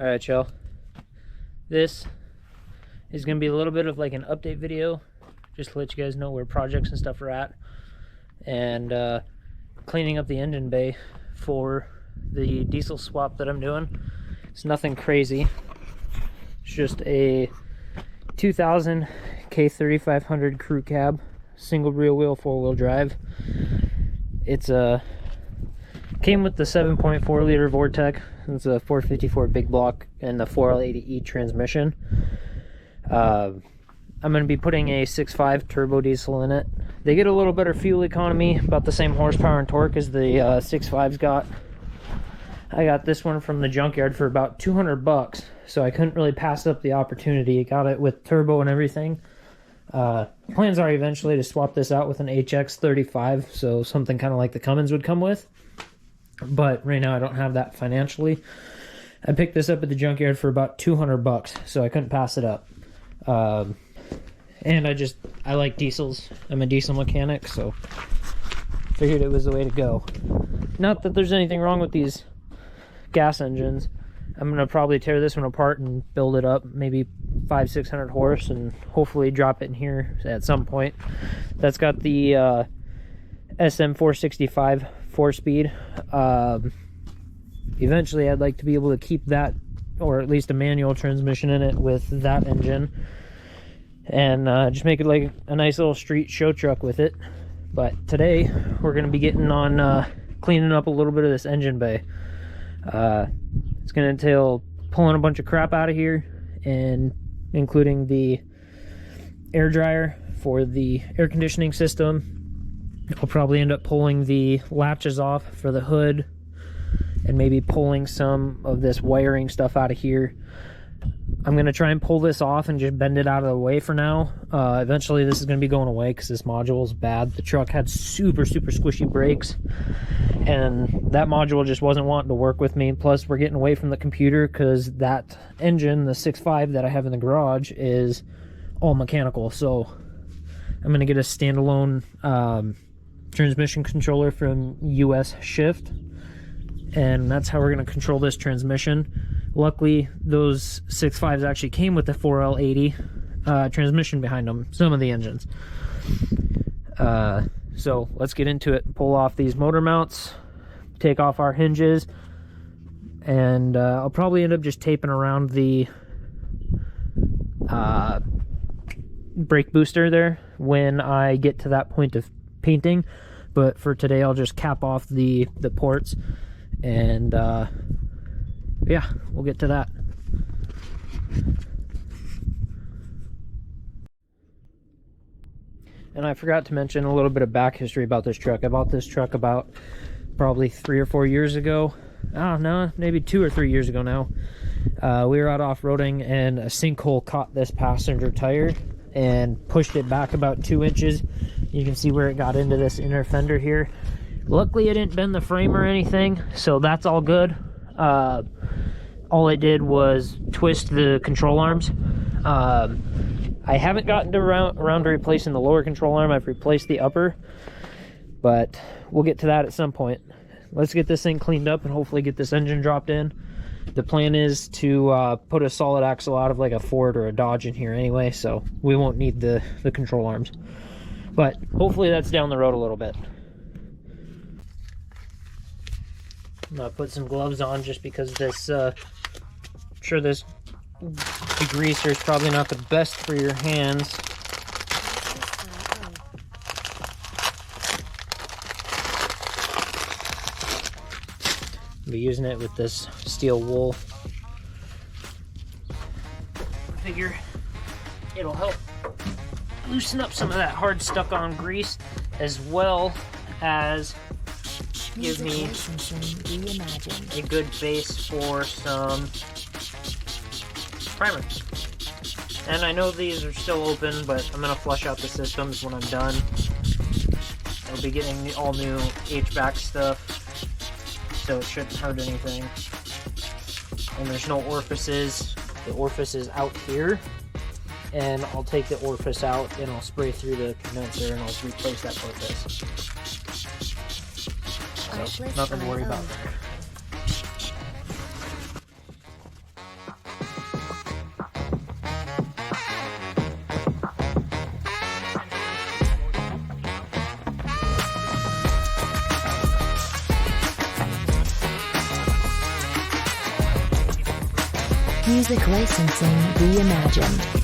Alright, y'all. This is going to be a little bit of like an update video, just to let you guys know where projects and stuff are at, and cleaning up the engine bay for the diesel swap that I'm doing. It's nothing crazy. It's just a 2000 K3500 crew cab, single rear wheel, 4-wheel drive. It's came with the 7.4 liter Vortec. It's a 454 big block and the 4L80E transmission. I'm going to be putting a 6.5 turbo diesel in it. They get a little better fuel economy, about the same horsepower and torque as the 6.5's got. I got this one from the junkyard for about 200 bucks, so I couldn't really pass up the opportunity. I got it with turbo and everything. Plans are eventually to swap this out with an HX35, so something kind of like the Cummins would come with. But right now I don't have that financially. I picked this up at the junkyard for about 200 bucks, so I couldn't pass it up. And I like diesels. I'm a diesel mechanic, so figured it was the way to go. Not that there's anything wrong with these gas engines. I'm gonna probably tear this one apart and build it up, maybe 500-600 horse, and hopefully drop it in here at some point. That's got the SM465 4-speed. Eventually I'd like to be able to keep that, or at least a manual transmission in it with that engine, and just make it like a nice little street show truck with it. But today we're going to be getting on cleaning up a little bit of this engine bay. It's going to entail pulling a bunch of crap out of here, and including the air dryer for the air conditioning system. I'll probably end up pulling the latches off for the hood, and maybe pulling some of this wiring stuff out of here. I'm going to try and pull this off and just bend it out of the way for now. Eventually this is going to be going away because this module is bad. The truck had super squishy brakes, and that module just wasn't wanting to work with me. Plus we're getting away from the computer because that engine, the 6.5 that I have in the garage, is all mechanical. So I'm going to get a standalone transmission controller from US Shift, and that's how we're going to control this transmission. Luckily those 6.5s actually came with the 4L80 transmission behind them, some of the engines. So let's get into it. Pull off these motor mounts, take off our hinges, and I'll probably end up just taping around the brake booster there when I get to that point of painting. But for today I'll just cap off the ports, and yeah, we'll get to that. And I forgot to mention a little bit of back history about this truck. I bought this truck about probably 3 or 4 years ago. Oh no, maybe 2 or 3 years ago now. We were out off-roading and a sinkhole caught this passenger tire and pushed it back about 2 inches. You can see where it got into this inner fender here. Luckily it didn't bend the frame or anything, so that's all good. All it did was twist the control arms. I haven't gotten around to replacing the lower control arm. I've replaced the upper, but we'll get to that at some point. Let's get this thing cleaned up and hopefully get this engine dropped in. The plan is to put a solid axle out of like a Ford or a Dodge in here anyway, so we won't need the control arms. But hopefully that's down the road a little bit. I'm gonna put some gloves on just because this, I'm sure this degreaser is probably not the best for your hands. I'll be using it with this steel wool. I figure it'll help loosen up some of that hard stuck on grease, as well as give me a good base for some primer. And I know these are still open, but I'm going to flush out the systems when I'm done. I'll be getting the all new HVAC stuff, so it shouldn't hurt anything. And there's no orifices. The orifice is out here, and I'll take the orifice out and I'll spray through the condenser and I'll replace that orifice. So nothing to worry about there. Music licensing reimagined.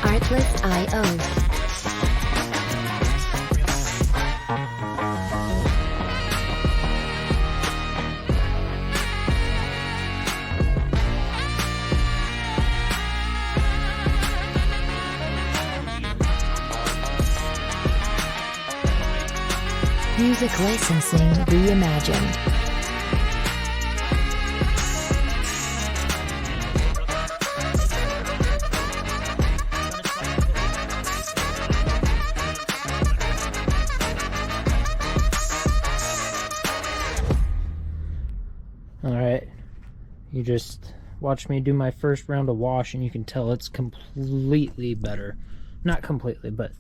Artlist.io. Music licensing reimagined. Alright, you just watched me do my first round of wash and you can tell it's completely better. Not completely, but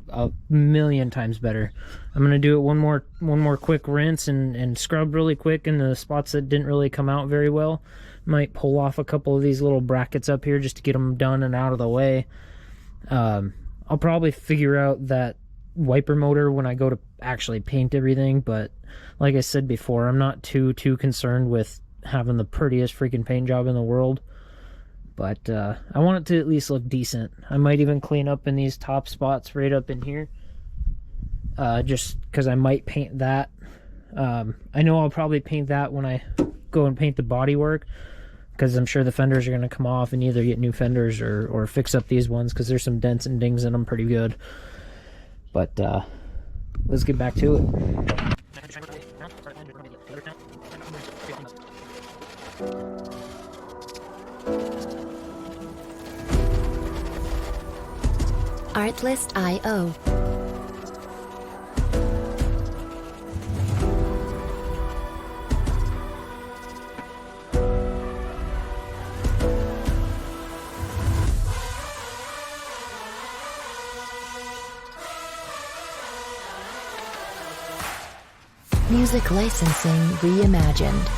a million times better. I'm going to do it one more quick rinse and scrub really quick in the spots that didn't really come out very well. Might pull off a couple of these little brackets up here just to get them done and out of the way. I'll probably figure out that wiper motor when I go to actually paint everything, but like I said before, I'm not too concerned with having the prettiest freaking paint job in the world, but I want it to at least look decent. I might even clean up in these top spots right up in here, just because I might paint that. I know I'll probably paint that when I go and paint the bodywork, because I'm sure the fenders are going to come off and either get new fenders or fix up these ones, because there's some dents and dings in them pretty good. But let's get back to it. Artlist.io. Music licensing reimagined.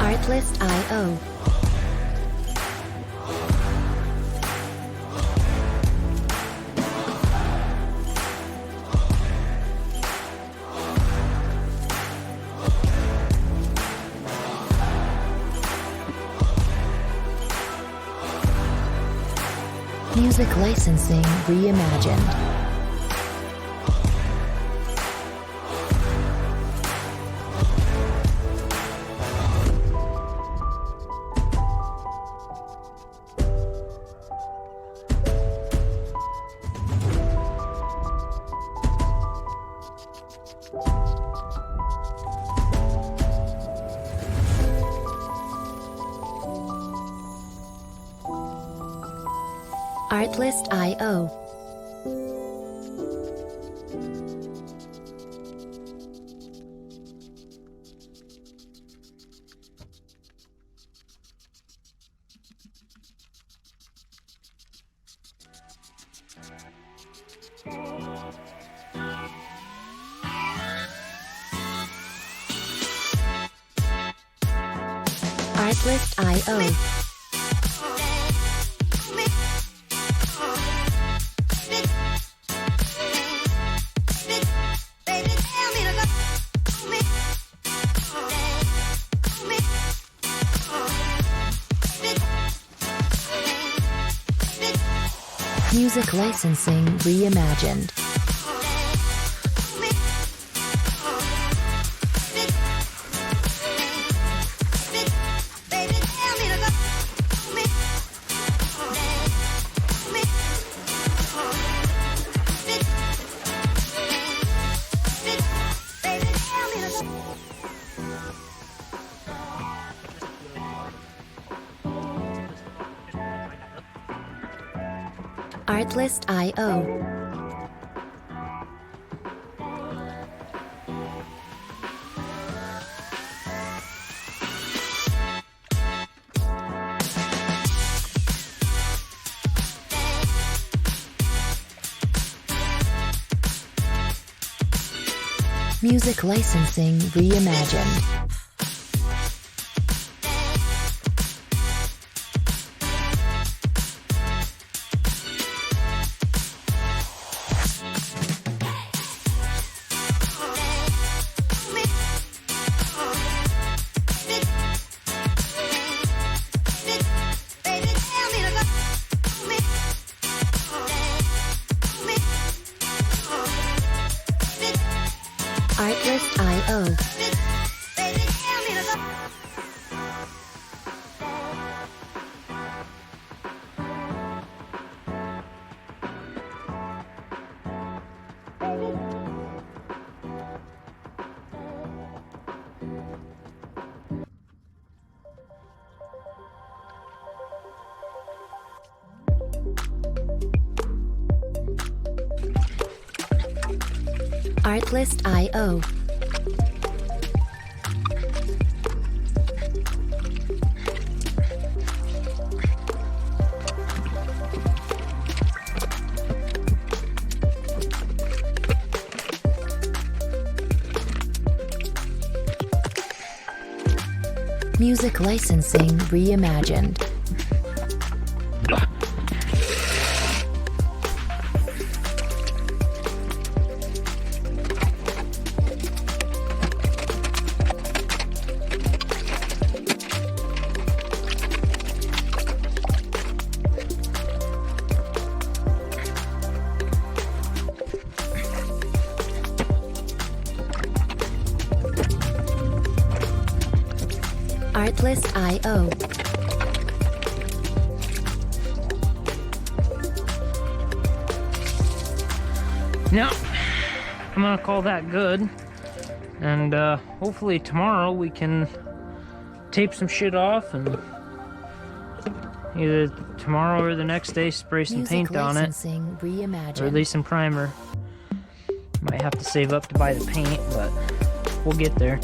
Artlist.io. Music licensing reimagined. Artlist.io. Artlist.io. Music licensing reimagined. Artlist.io. Music licensing reimagined. Artlist.io. Artlist.io. Music licensing reimagined. Artlist.io. Now, I'm gonna call that good. And hopefully tomorrow we can tape some shit off and either tomorrow or the next day spray some paint on it. Reimagined. Or at least some primer. Might have to save up to buy the paint, but we'll get there.